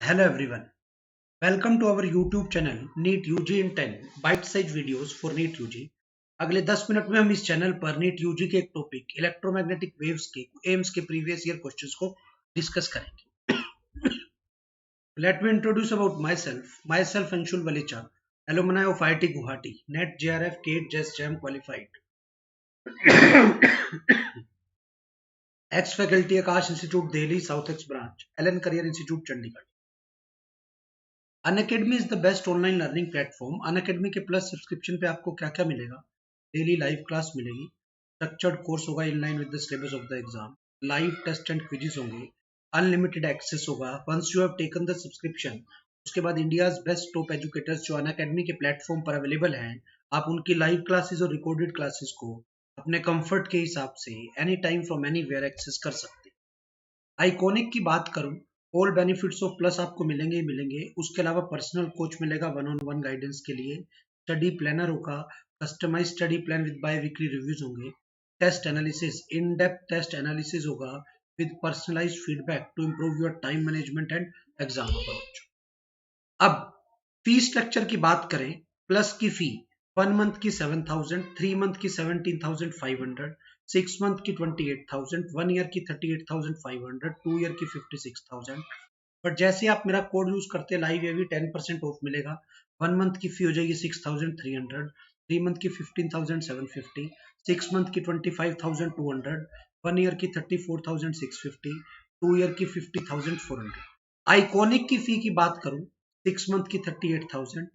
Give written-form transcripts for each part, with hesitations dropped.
Hello everyone. Welcome to our YouTube channel NEET UG in 10 byte size videos for NEET UG। अगले 10 minute में हम इस channel पर NEET UG के एक टॉपिक इलेक्ट्रोमैग्नेटिक वेव्स के एम्स के प्रीवियस ईयर क्वेश्चंस को डिस्कस करेंगे। Let me introduce about myself. Myself Anshul Valicha, alumni of IIT Guwahati, NET JRF CATE JES JAM qualified. Ex faculty Akash Institute Delhi South X branch, Allen Career Institute Chandigarh. Unacademy is the best online learning platform. Unacademy के plus subscription पे आपको क्या क्या मिलेगा? Daily live class मिलेगी, structured course होगा in line with the syllabus of the exam, live test and quizzes होंगे, unlimited access होगा। Once you have taken the subscription, उसके बाद इंडियाज बेस्ट टॉप एजुकेटर्स जो अनअकैडमी के प्लेटफॉर्म पर available हैं, आप उनकी लाइव क्लासेस और रिकॉर्डेड क्लासेस को अपने कंफर्ट के हिसाब से any time from anywhere access कर सकते हैं। आइकॉनिक की बात करूं, ऑल बेनिफिट्स ऑफ प्लस आपको मिलेंगे ही मिलेंगे। उसके अलावा पर्सनल कोच मिलेगा वन ऑन वन गाइडेंस के लिए, स्टडी प्लानर होगा, customize study plan with biweekly reviews होंगे, test analysis in depth test analysis होगा with personalized feedback to improve your time management and exam approach. अब fee structure की बात करें, plus की फी 1 मंथ की 7,000, 3 मंथ की 17,500, 6 मंथ की 28,000, 1 ईयर की 38,500, 2 ईयर की 56,000। बट जैसे आप मेरा कोड यूज करते हैं लाइव, ये भी 10% ऑफ मिलेगा। 1 मंथ की फी हो जाएगी 6,300, 3 मंथ की 15,750, 6 मंथ की 25,200, 1 ईयर की 34,650, 2 ईयर की 50,400। आइकॉनिक की फी की बात करूं, 6 मंथ की 38,000,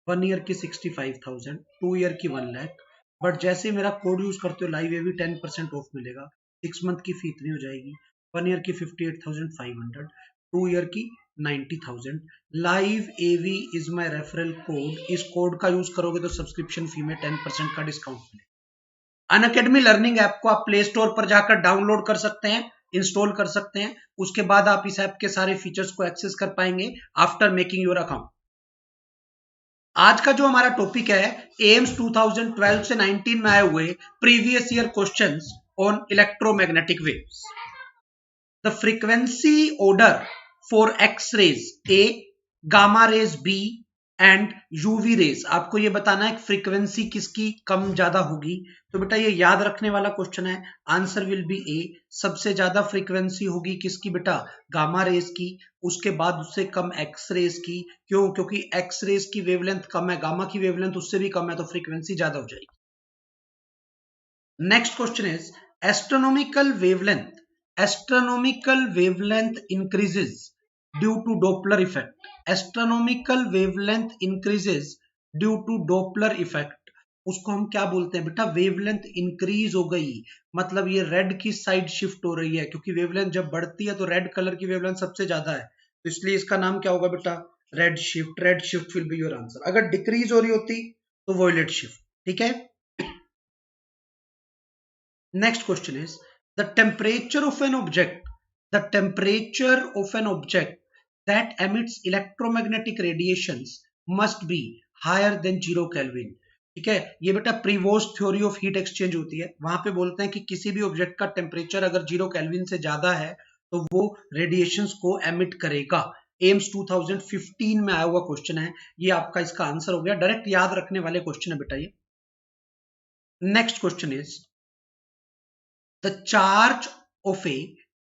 1 ईयर की 65,000, 2 ईयर की 1 लाख। बट जैसे मेरा कोड यूज करते हो लाइव, ये भी 10% ऑफ मिलेगा। 6 मंथ की फी इतनी हो जाएगी, 1 ईयर की 58,500, 2 ईयर की 90,000। Live AV is my referral code, इस कोड का यूज करोगे तो सब्सक्रिप्शन फी में 10% का डिस्काउंट मिलेगा। अनअकैडमी लर्निंग ऐप को आप प्ले स्टोर पर जाकर डाउनलोड कर सकते हैं, इंस्टॉल कर सकते हैं। उसके बाद आप इस ऐप के सारे फीचर्स को एक्सेस कर पाएंगे आफ्टर मेकिंग योर अकाउंट। आज का जो हमारा टॉपिक है, एम्स 2012 से 19 में आए हुए previous year questions on electromagnetic waves. The frequency order for X rays A, gamma rays B and UV rays. आपको ये बताना है फ्रीक्वेंसी किसकी कम ज्यादा होगी। तो बेटा ये याद रखने वाला क्वेश्चन है। आंसर विल बी ए। सबसे ज्यादा फ्रीक्वेंसी होगी किसकी बेटा? गामा रेज की। उसके बाद उससे कम एक्स रेज की। क्यों? क्योंकि एक्स रेज की वेवलेंथ कम है, गामा की वेवलेंथ उससे भी कम है, तो फ्रीक्वेंसी ज्यादा हो जाएगी। Next question is astronomical wavelength. Astronomical wavelength increases due to Doppler effect. Astronomical wavelength increases due to Doppler effect. उसको हम क्या बोलते हैं बेटा? वेवलेंथ इंक्रीज हो गई, मतलब ये रेड की साइड शिफ्ट हो रही है, क्योंकि वेवलेंथ जब बढ़ती है तो रेड कलर की वेवलेंथ सबसे ज्यादा है, तो इसलिए इसका नाम क्या होगा बेटा? Red shift. Red shift will be your answer. अगर डिक्रीज हो रही होती तो वॉयलेट शिफ्ट। ठीक है। Next question is the temperature of an object. The temperature of an object that emits electromagnetic radiations must be higher than 0 Kelvin. ठीक है, ये बेटा Prevost theory of heat exchange होती है। वहां पे बोलते हैं कि किसी भी ऑब्जेक्ट का टेम्परेचर अगर 0 Kelvin से ज्यादा है तो वो रेडिएशंस को एमिट करेगा। एम्स 2015 में आया हुआ क्वेश्चन है, ये आपका इसका आंसर हो गया। डायरेक्ट याद रखने वाले क्वेश्चन है बेटा ये। Next question is the charge of a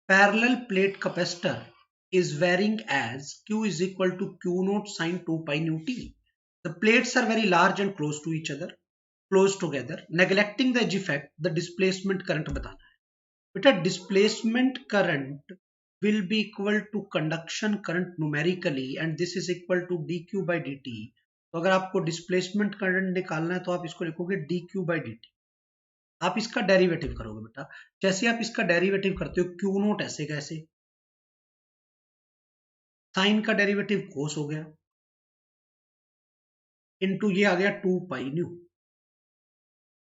parallel plate capacitor is varying as Q is equal to Q naught sine 2 pi nu t. The plates are very large and close to each other, close together. Neglecting the edge effect, the displacement current बताना है बेटा। displacement current will be equal to conduction current numerically and this is equal to dq by dt. तो अगर आपको displacement current निकालना है तो आप इसको लिखोगे dq by dt। आप इसका डेरिवेटिव करोगे बेटा। जैसे आप इसका डेरिवेटिव करते हो, क्यू नोट ऐसे कैसे, साइन का डेरिवेटिव कोस हो गया, इनटू ये आ गया 2 पाई न्यू।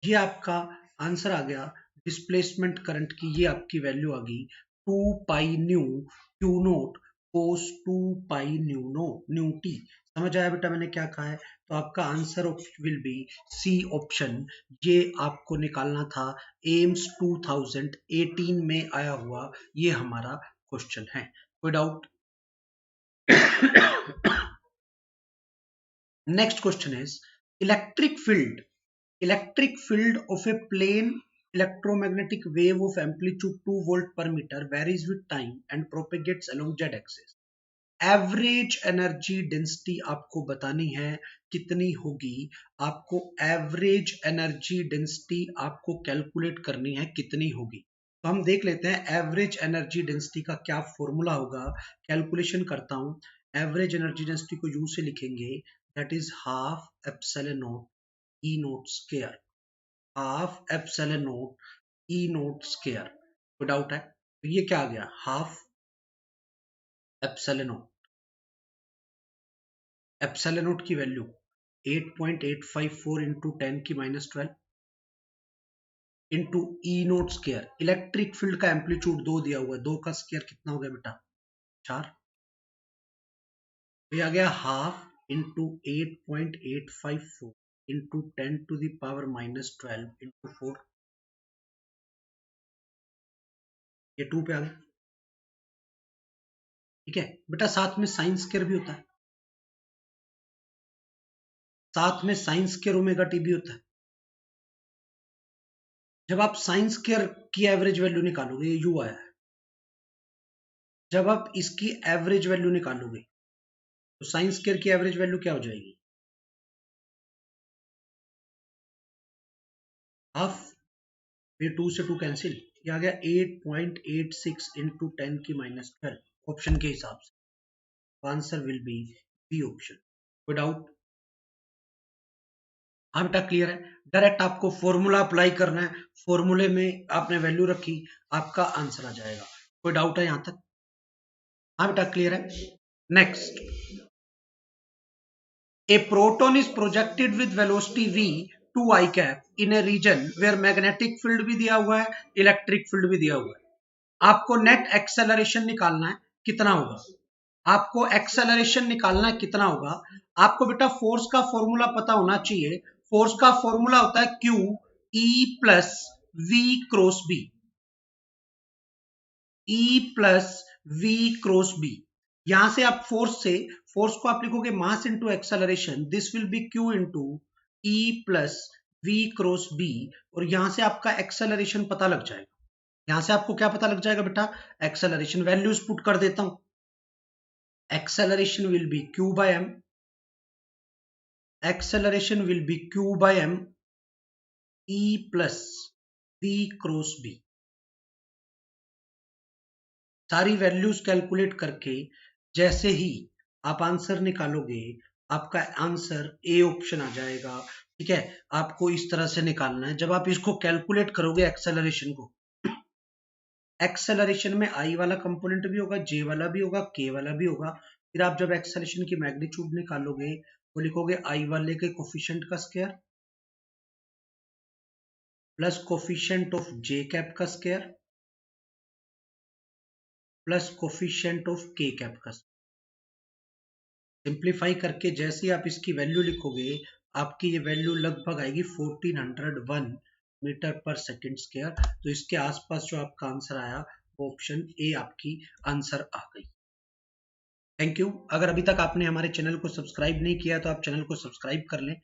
ये आपका आंसर आ गया डिस्प्लेसमेंट करंट की। ये आपकी वैल्यू आ गई 2 pi nu Q not cos 2 pi nu nu t. समझ आया बेटा मैंने क्या कहा है? तो आपका answer will be C option. ये आपको निकालना था। एम्स 2018 में आया हुआ ये हमारा क्वेश्चन है। कोई doubt? Next question is electric field. Electric field of a plane electromagnetic wave of amplitude 2 volt per meter varies with time and propagates along z axis. Average energy density आपको बतानी है कितनी होगी, आपको एवरेज एनर्जी डेंसिटी आपको calculate करनी है कितनी होगी। तो हम देख लेते हैं एवरेज एनर्जी डेंसिटी का क्या फॉर्मूला होगा। कैलकुलेशन करता हूं। एवरेज एनर्जी डेंसिटी को यू से लिखेंगे, that is half epsilon not E not square, half epsilon not E not square. कोई डाउट है? तो ये क्या आ गया, half epsilon not, epsilon not की वैल्यू 8.854 इंटू 10 की -12 इंटू ई नोट स्क्वायर। इलेक्ट्रिक फील्ड का एम्पलीट्यूड 2 दिया हुआ है, 2 का स्क्वायर कितना हो गया बेटा, 4। ये आ गया half into 8.854 into 10 to the power -12 into 4, ये 2 पे आ गया। ठीक है बेटा, साथ में साइन स्क्वायर भी होता है, साथ में साइन स्क्वायर ओमेगा टी भी होता है। जब आप साइन स्क्वायर की एवरेज वैल्यू निकालोगे, ये यू आया है, जब आप इसकी एवरेज वैल्यू निकालोगे तो साइन स्क्वायर की एवरेज वैल्यू क्या हो जाएगी, हाफ। ये 2 से 2 कैंसिल, ये आ गया 8.86 इंटू 10 की -12 ऑप्शन के हिसाब से। Answer will be B option. कोई डाउट? हाँ बेटा क्लियर है। डायरेक्ट आपको फॉर्मूला अप्लाई करना है, फॉर्मूले में आपने वैल्यू रखी, आपका आंसर आ जाएगा। कोई डाउट है यहां तक? हाँ बेटा क्लियर है। Next, a proton is projected with velocity v to I cap in a region where magnetic field भी दिया हुआ है, इलेक्ट्रिक फील्ड भी दिया हुआ है। आपको नेट एक्सेलरेशन निकालना है, कितना होगा, आपको एक्सेलरेशन निकालना है कितना होगा। आपको बेटा फोर्स का फॉर्मूला पता होना चाहिए। फोर्स का फॉर्मूला होता है Q E plus V cross B, E plus V cross B। यहां से आप फोर्स को आप लिखोगे mass into acceleration, this will be Q into E plus V cross B, और यहां से आपका एक्सेलरेशन पता लग जाएगा। यहां से आपको क्या पता लग जाएगा बेटा, एक्सेलरेशन वैल्यूज पुट कर देता हूं। acceleration will be q by m, acceleration will be q by m e plus v cross b। सारी वैल्यूज कैलकुलेट करके जैसे ही आप आंसर निकालोगे, आपका आंसर ए ऑप्शन आ जाएगा। ठीक है, आपको इस तरह से निकालना है। जब आप इसको कैलकुलेट करोगे एक्सेलरेशन को, एक्सेलरेशन में आई वाला कंपोनेंट भी होगा, जे वाला भी होगा, के वाला भी होगा। फिर आप जब एक्सेलरेशन की मैग्नीट्यूड निकालोगे, वो लिखोगे आई वाले के कोफिशिएंट का square plus coefficient of J cap का स्क्वायर प्लस कोफिशिएंट ऑफ के कैप का। सिंप्लीफाई करके जैसे ही आप इसकी वैल्यू लिखोगे, आपकी ये वैल्यू लगभग आएगी 1401 मीटर पर सेकेंड स्क्वायर। तो इसके आसपास जो आपका आंसर आया वो ऑप्शन ए आपकी आंसर आ गई। Thank you. अगर अभी तक आपने हमारे चैनल को सब्सक्राइब नहीं किया तो आप चैनल को सब्सक्राइब कर लें,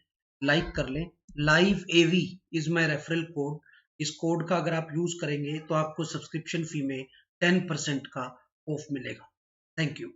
लाइक कर लें। Live AV is my referral code. इस कोड का अगर आप यूज करेंगे तो आपको सब्सक्रिप्शन फी में 10% का ऑफ मिलेगा। Thank you.